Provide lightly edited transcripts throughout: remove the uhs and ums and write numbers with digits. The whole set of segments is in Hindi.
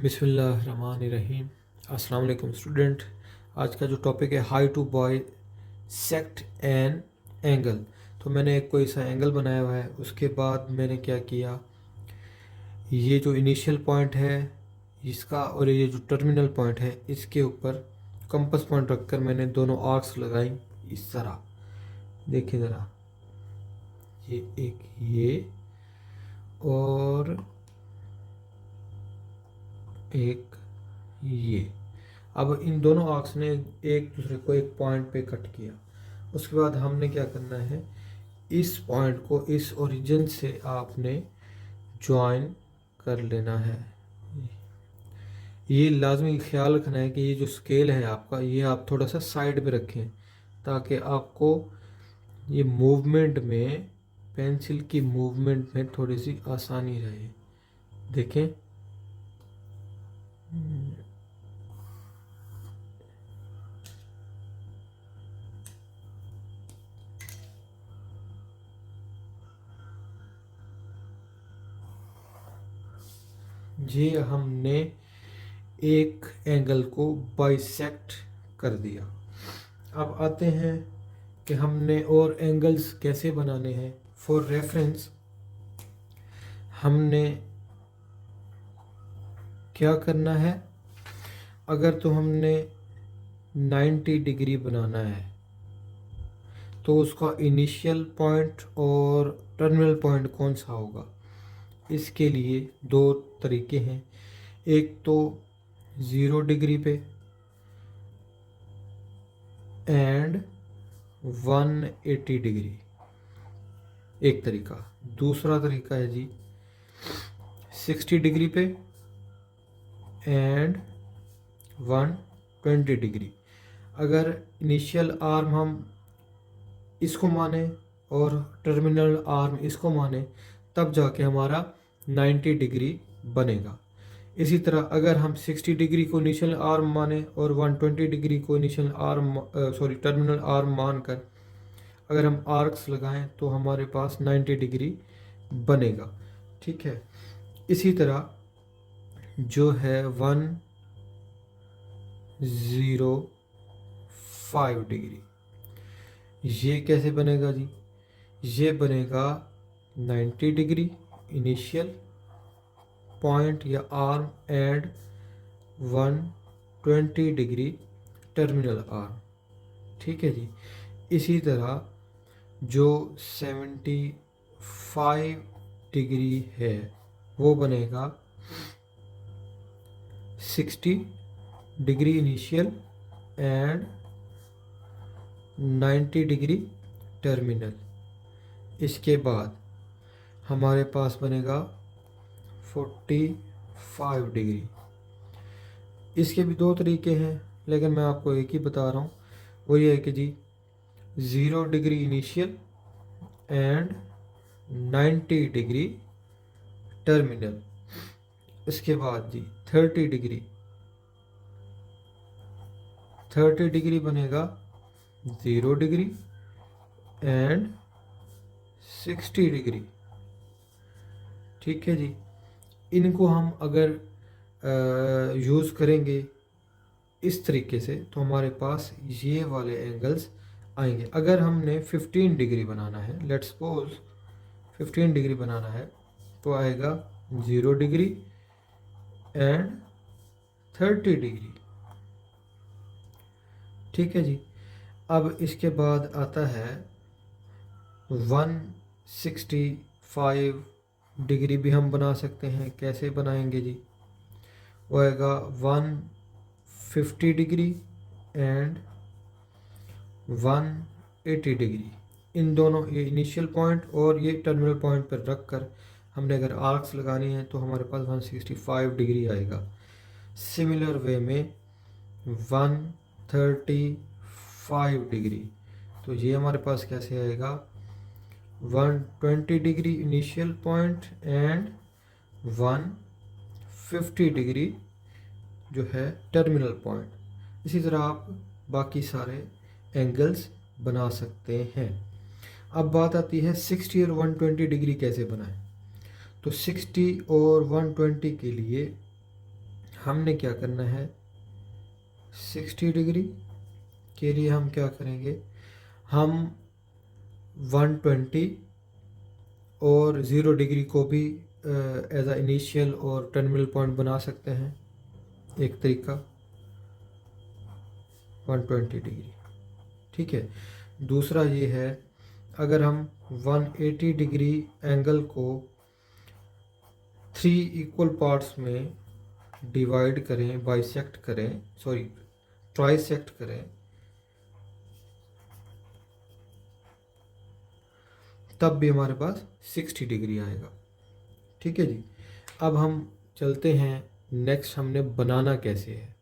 बिस्मिल्लाहिर्रहमानिर्रहीम। अस्सलाम वालेकुम स्टूडेंट। आज का जो टॉपिक है how to bisect an angle. तो मैंने एक कोई सा एंगल बनाया हुआ है, उसके बाद मैंने क्या किया, ये जो इनिशियल पॉइंट है इसका और ये जो टर्मिनल पॉइंट है इसके ऊपर कंपास पॉइंट रखकर मैंने दोनों आर्क्स लगाई इस तरह। देखिए ज़रा, ये एक ये और एक ये। अब इन दोनों आर्क्स ने एक दूसरे को एक पॉइंट पे कट किया। उसके बाद हमने क्या करना है, इस पॉइंट को इस ओरिजिन से आपने ज्वाइन कर लेना है। ये लाजमी ख्याल रखना है कि ये जो स्केल है आपका, ये आप थोड़ा सा साइड पे रखें ताकि आपको ये मूवमेंट में, पेंसिल की मूवमेंट में थोड़ी सी आसानी रहे। देखें, ये हमने एक एंगल को बाइसेक्ट कर दिया। अब आते हैं कि हमने और एंगल्स कैसे बनाने हैं। फॉर रेफरेंस हमने क्या करना है, अगर तो हमने 90 डिग्री बनाना है तो उसका इनिशियल पॉइंट और टर्मिनल पॉइंट कौन सा होगा। इसके लिए दो तरीके हैं, एक तो 0 डिग्री पे एंड 180 डिग्री एक तरीका। दूसरा तरीका है जी 60 डिग्री पे एंड 120 डिग्री। अगर इनिशियल आर्म हम इसको माने और टर्मिनल आर्म इसको माने तब जाके हमारा 90 डिग्री बनेगा। इसी तरह अगर हम 60 डिग्री को इनिशियल आर्म माने और 120 डिग्री को इनिशियल आर्म टर्मिनल आर्म मानकर अगर हम आर्क्स लगाएं तो हमारे पास 90 डिग्री बनेगा। ठीक है, इसी तरह जो है 105 डिग्री, ये कैसे बनेगा जी, ये बनेगा 90 डिग्री इनिशियल पॉइंट या arm and 120 degree terminal arm. ठीक है जी। इसी तरह जो 75 डिग्री है वो बनेगा 60 degree initial and 90 degree terminal. इसके बाद हमारे पास बनेगा 45 डिग्री। इसके भी दो तरीके हैं लेकिन मैं आपको एक ही बता रहा हूँ, वो ये है कि जी 0 degree initial and 90 degree terminal. इसके बाद जी 30 डिग्री बनेगा 0 डिग्री एंड 60 डिग्री। ठीक है जी। इनको हम अगर यूज़ करेंगे इस तरीके से तो हमारे पास ये वाले एंगल्स आएंगे। अगर हमने 15 डिग्री बनाना है, लेट्स सपोज 15 डिग्री बनाना है, तो आएगा 0 डिग्री एंड 30 डिग्री। ठीक है जी। अब इसके बाद आता है 165 डिग्री भी हम बना सकते हैं। कैसे बनाएंगे जी, वो आएगा 150 डिग्री एंड 180 डिग्री। इन दोनों, ये इनिशियल पॉइंट और ये टर्मिनल पॉइंट पर रख कर हमने अगर आर्क्स लगानी है तो हमारे पास 165 डिग्री आएगा। सिमिलर वे में 135 डिग्री, तो ये हमारे पास कैसे आएगा, 120 degree initial point and 150 degree जो है टर्मिनल पॉइंट। इसी तरह आप बाकी सारे एंगल्स बना सकते हैं। अब बात आती है 60 और 120 डिग्री कैसे बनाएं। तो 60 और 120 के लिए हमने क्या करना है, 60 डिग्री के लिए हम क्या करेंगे, हम 120 और 0 डिग्री को भी एज अ इनिशियल और टर्मिनल पॉइंट बना सकते हैं। एक तरीका 120 डिग्री, ठीक है। दूसरा ये है, अगर हम 180 डिग्री एंगल को 3 इक्वल पार्ट्स में डिवाइड करें, बाइसेक्ट करें, सॉरी ट्राइसेक्ट करें, तब भी हमारे पास 60 डिग्री आएगा, ठीक है जी। अब हम चलते हैं नेक्स्ट, हमने बनाना कैसे है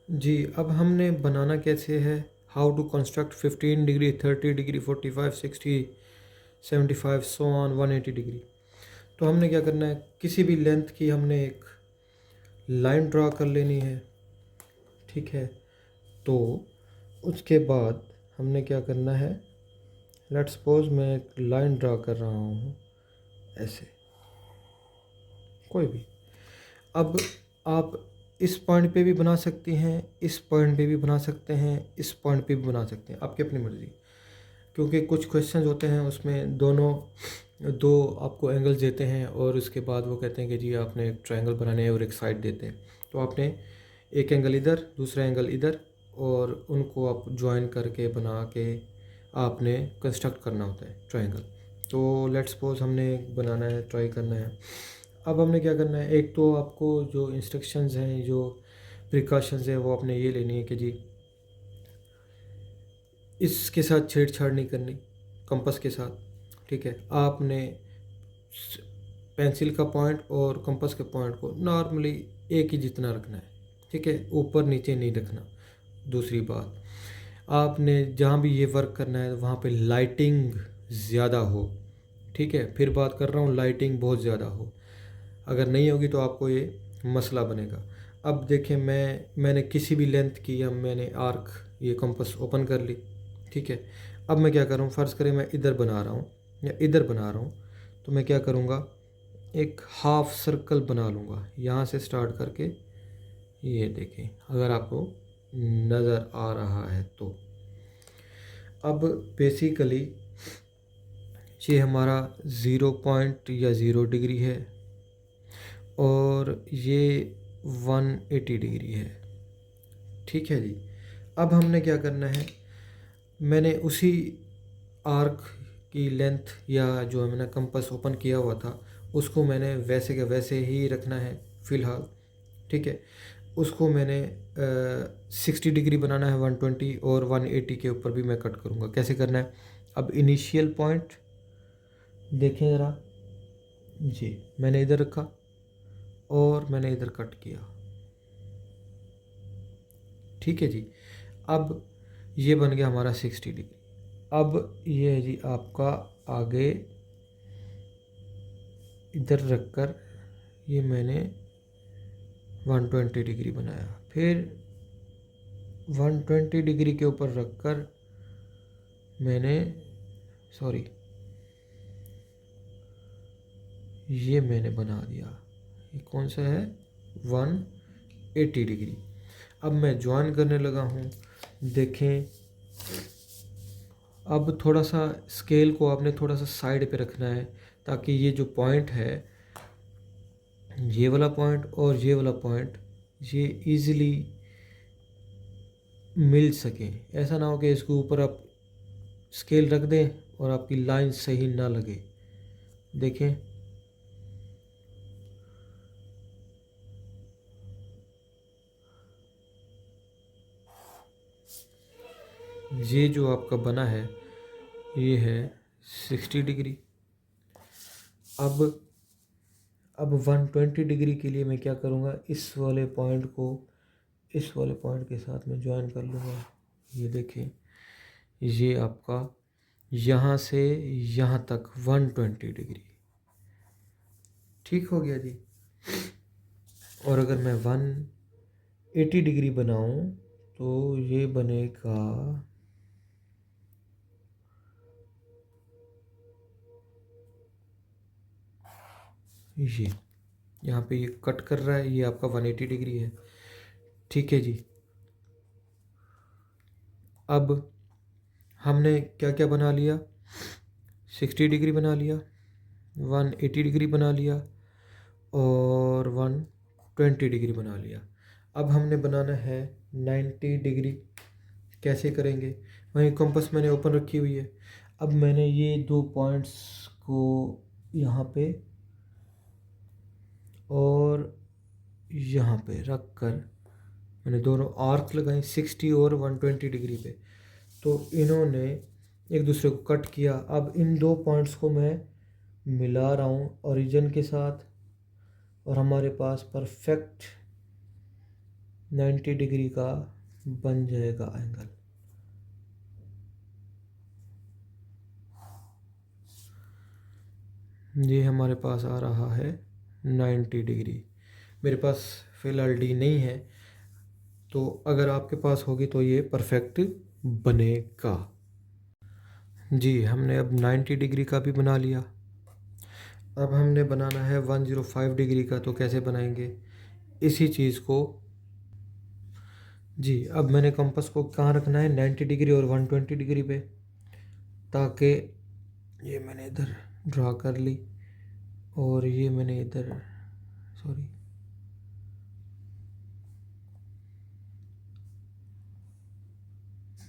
जी। अब हमने बनाना कैसे है, how to construct 15 degree, 30 degree, 45, 60, 75 so on 180 degree. तो हमने क्या करना है, किसी भी लेंथ की हमने एक लाइन ड्रा कर लेनी है, ठीक है। तो उसके बाद हमने क्या करना है, लेट्स सपोज मैं एक लाइन ड्रा कर रहा हूँ ऐसे, कोई भी। अब आप इस पॉइंट पे भी बना सकती हैं, इस पॉइंट पे भी बना सकते हैं, इस पॉइंट पे भी बना सकते हैं, आपकी अपनी मर्ज़ी। क्योंकि कुछ क्वेश्चंस होते हैं उसमें दोनों दो आपको एंगल्स देते हैं और उसके बाद वो कहते हैं कि जी आपने एक ट्रायंगल बनाने है और एक साइड देते हैं, तो आपने एक एंगल इधर, दूसरा एंगल इधर, और उनको आप ज्वाइन करके बना के आपने कंस्ट्रक्ट करना होता है ट्रायंगल। तो लेट्स सपोज हमने बनाना है, ट्राई करना है। अब हमने क्या करना है, एक तो आपको जो इंस्ट्रक्शंस हैं, जो प्रिकॉशंस हैं, वो आपने ये लेनी है कि जी इसके साथ छेड़छाड़ नहीं करनी, कंपास के साथ, ठीक है। आपने पेंसिल का पॉइंट और कंपास के पॉइंट को नॉर्मली एक ही जितना रखना है, ठीक है, ऊपर नीचे नहीं रखना। दूसरी बात, आपने जहाँ भी ये वर्क करना है वहाँ पे लाइटिंग ज़्यादा हो, ठीक है। फिर बात कर रहा हूँ लाइटिंग बहुत ज़्यादा हो, अगर नहीं होगी तो आपको ये मसला बनेगा। अब देखें, मैंने किसी भी लेंथ की, या मैंने आर्क ये कंपास ओपन कर ली, ठीक है। अब मैं क्या करूँ, फ़र्ज़ करें मैं इधर बना रहा हूँ या इधर बना रहा हूँ, तो मैं क्या करूँगा, एक हाफ सर्कल बना लूँगा यहाँ से स्टार्ट करके। ये देखें, अगर आपको नज़र आ रहा है तो। अब बेसिकली ये हमारा 0 पॉइंट या 0 डिग्री है और ये 180 डिग्री है, ठीक है जी। अब हमने क्या करना है, मैंने उसी आर्क की लेंथ या जो मैंने कंपास ओपन किया हुआ था उसको मैंने वैसे के वैसे ही रखना है फ़िलहाल, ठीक है। उसको मैंने 60 डिग्री बनाना है, 120 और 180 के ऊपर भी मैं कट करूँगा। कैसे करना है, अब इनिशियल पॉइंट देखें ज़रा जी, मैंने इधर रखा और मैंने इधर कट किया, ठीक है जी। अब ये बन गया हमारा 60 डिग्री। अब ये है जी आपका आगे इधर रखकर ये मैंने 120 डिग्री बनाया, फिर 120 डिग्री के ऊपर रखकर मैंने, सॉरी, ये मैंने बना दिया, ये कौन सा है, 180 डिग्री। अब मैं ज्वाइन करने लगा हूँ, देखें। अब थोड़ा सा स्केल को आपने थोड़ा सा साइड पे रखना है ताकि ये जो पॉइंट है, ये वाला पॉइंट और ये वाला पॉइंट, ये इजीली मिल सके। ऐसा ना हो कि इसके ऊपर आप स्केल रख दें और आपकी लाइन सही ना लगे। देखें, ये जो आपका बना है ये है 60 डिग्री। अब 120 डिग्री के लिए मैं क्या करूँगा, इस वाले पॉइंट को इस वाले पॉइंट के साथ मैं ज्वाइन कर लूँगा। ये देखें, ये आपका यहाँ से यहाँ तक 120 डिग्री, ठीक हो गया जी। और अगर मैं 180 डिग्री बनाऊँ तो ये बनेगा, ये यहाँ पे ये कट कर रहा है, ये आपका 180 डिग्री है। ठीक है जी। अब हमने क्या क्या बना लिया, 60 डिग्री बना लिया, 180 डिग्री बना लिया और 120 डिग्री बना लिया। अब हमने बनाना है 90 डिग्री। कैसे करेंगे, वहीं कंपास मैंने ओपन रखी हुई है। अब मैंने ये दो पॉइंट्स को यहाँ पे और यहाँ पे रख कर मैंने दोनों आर्क लगाई 60 और 120 डिग्री पे। तो इन्होंने एक दूसरे को कट किया। अब इन दो पॉइंट्स को मैं मिला रहा हूँ ओरिजिन के साथ और हमारे पास परफेक्ट 90 डिग्री का बन जाएगा एंगल। ये हमारे पास आ रहा है 90 डिग्री। मेरे पास फ़िलहाल डी नहीं है, तो अगर आपके पास होगी तो ये परफेक्ट बनेगा। जी, हमने अब 90 डिग्री का भी बना लिया। अब हमने बनाना है 105 डिग्री का। तो कैसे बनाएंगे, इसी चीज़ को जी, अब मैंने कंपास को कहाँ रखना है, 90 डिग्री और 120 डिग्री पे, ताकि ये मैंने इधर ड्रा कर ली और ये मैंने इधर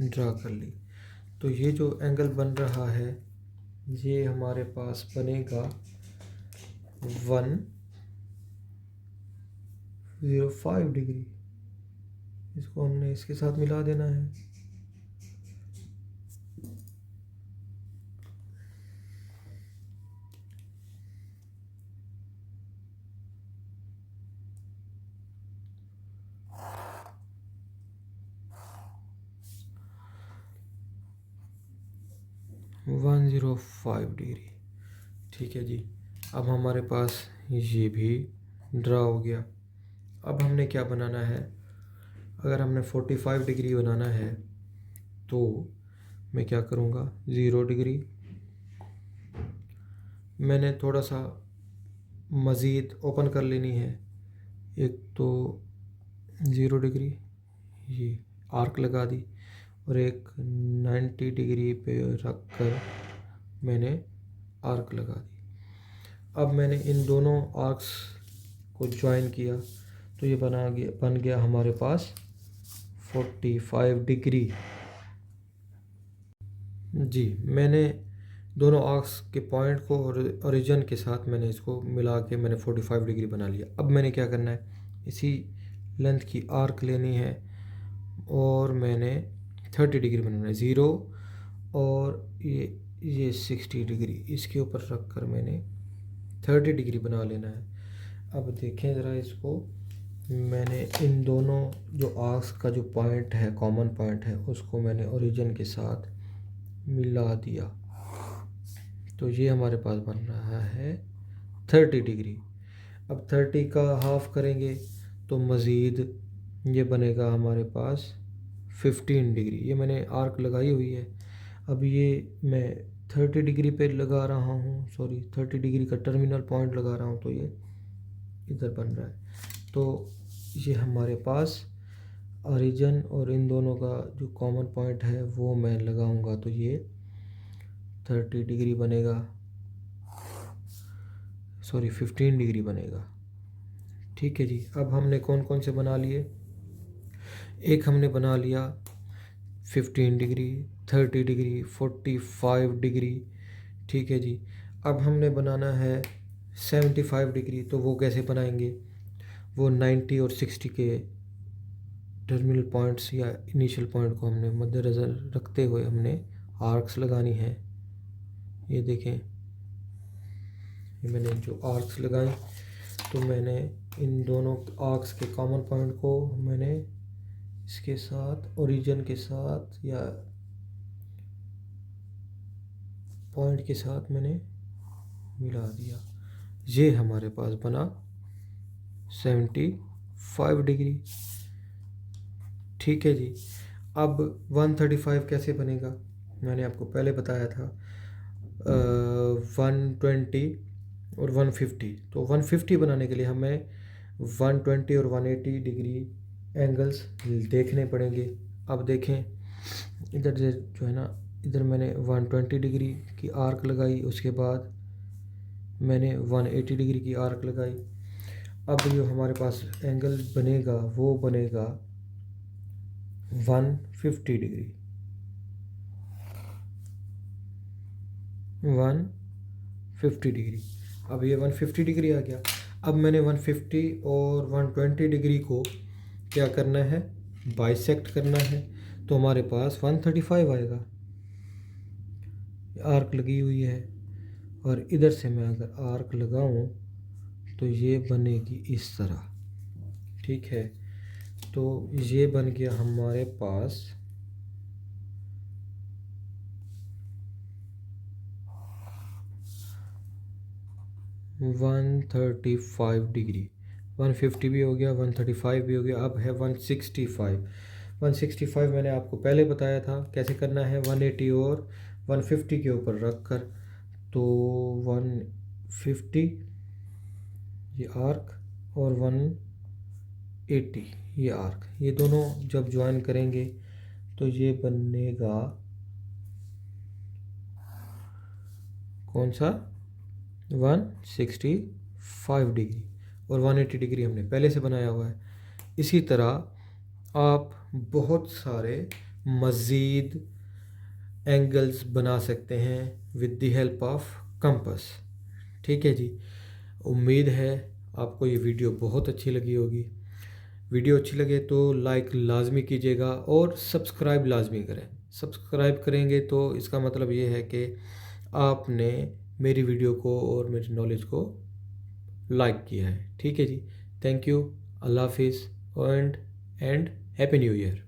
ड्रा कर ली। तो ये जो एंगल बन रहा है ये हमारे पास बनेगा 105 डिग्री। इसको हमने इसके साथ मिला देना है। One 105 degree. ठीक है जी। अब हमारे पास ये भी ड्रा हो गया। अब हमने क्या बनाना है, अगर हमने 45 डिग्री बनाना है तो मैं क्या करूँगा, 0 डिग्री मैंने थोड़ा सा मज़ीद ओपन कर लेनी है। एक तो 0 डिग्री ये आर्क लगा दी और एक 90 डिग्री पे रख कर मैंने आर्क लगा दी। अब मैंने इन दोनों आर्क्स को ज्वाइन किया तो ये बन गया हमारे पास 45 डिग्री। जी, मैंने दोनों आर्क्स के पॉइंट को और ओरिजिन के साथ मैंने इसको मिला के मैंने 45 डिग्री बना लिया। अब मैंने क्या करना है, इसी लेंथ की आर्क लेनी है और मैंने 30 डिग्री बनाना है। 0 और ये 60 डिग्री इसके ऊपर रख कर मैंने 30 डिग्री बना लेना है। अब देखें ज़रा इसको, मैंने इन दोनों जो आर्क्स का जो पॉइंट है, कॉमन पॉइंट है, उसको मैंने ओरिजिन के साथ मिला दिया। तो ये हमारे पास बन रहा है 30 डिग्री। अब 30 का हाफ करेंगे तो मज़ीद ये बनेगा हमारे पास 15 डिग्री। ये मैंने आर्क लगाई हुई है। अब ये मैं 30 डिग्री पे लगा रहा हूँ, 30 डिग्री का टर्मिनल पॉइंट लगा रहा हूँ, तो ये इधर बन रहा है। तो ये हमारे पास ओरिजिन और इन दोनों का जो कॉमन पॉइंट है वो मैं लगाऊंगा तो ये 30 डिग्री बनेगा, 15 डिग्री बनेगा। ठीक है जी। अब हमने कौन कौन से बना लिए, एक हमने बना लिया 15 डिग्री, 30 डिग्री, 45 डिग्री। ठीक है जी। अब हमने बनाना है 75 डिग्री। तो वो कैसे बनाएंगे, वो 90 और 60 के टर्मिनल पॉइंट्स या इनिशियल पॉइंट को हमने मद्देनज़र रखते हुए हमने आर्क्स लगानी है। ये देखें, ये मैंने जो आर्क्स लगाए तो मैंने इन दोनों आर्क्स के कॉमन पॉइंट को मैंने इसके साथ ओरिजिन के साथ या पॉइंट के साथ मैंने मिला दिया। ये हमारे पास बना 75 डिग्री। ठीक है जी। अब 135 कैसे बनेगा, मैंने आपको पहले बताया था 120 और 150। तो 150 बनाने के लिए हमें 120 और 180 डिग्री एंगल्स देखने पड़ेंगे। अब देखें इधर जो है ना, इधर मैंने 120 डिग्री की आर्क लगाई, उसके बाद मैंने 180 डिग्री की आर्क लगाई। अब जो हमारे पास एंगल बनेगा वो बनेगा 150 डिग्री, 150 डिग्री। अब ये 150 डिग्री आ गया। अब मैंने 150 और 120 डिग्री को क्या करना है, बाइसेक्ट करना है, तो हमारे पास 135 आएगा। आर्क लगी हुई है और इधर से मैं अगर आर्क लगाऊं तो ये बनेगी इस तरह, ठीक है। तो ये बन गया हमारे पास 135 डिग्री। 150 भी हो गया, 135 भी हो गया। अब है 165। 165 मैंने आपको पहले बताया था कैसे करना है, 180 और 150 के ऊपर रख कर। तो 150 ये आर्क और 180 ये आर्क, ये दोनों जब ज्वाइन करेंगे तो ये बनेगा कौन सा, 165 डिग्री, और 180 डिग्री हमने पहले से बनाया हुआ है। इसी तरह आप बहुत सारे मज़ीद एंगल्स बना सकते हैं with the help of compass, ठीक है जी। उम्मीद है आपको ये वीडियो बहुत अच्छी लगी होगी। वीडियो अच्छी लगे तो लाइक लाजमी कीजिएगा और सब्सक्राइब लाजमी करें। सब्सक्राइब करेंगे तो इसका मतलब ये है कि आपने मेरी वीडियो को और मेरी नॉलेज को लाइक किया है, ठीक है जी। थैंक यू, अल्लाह हाफिज़ एंड हैप्पी न्यू ईयर।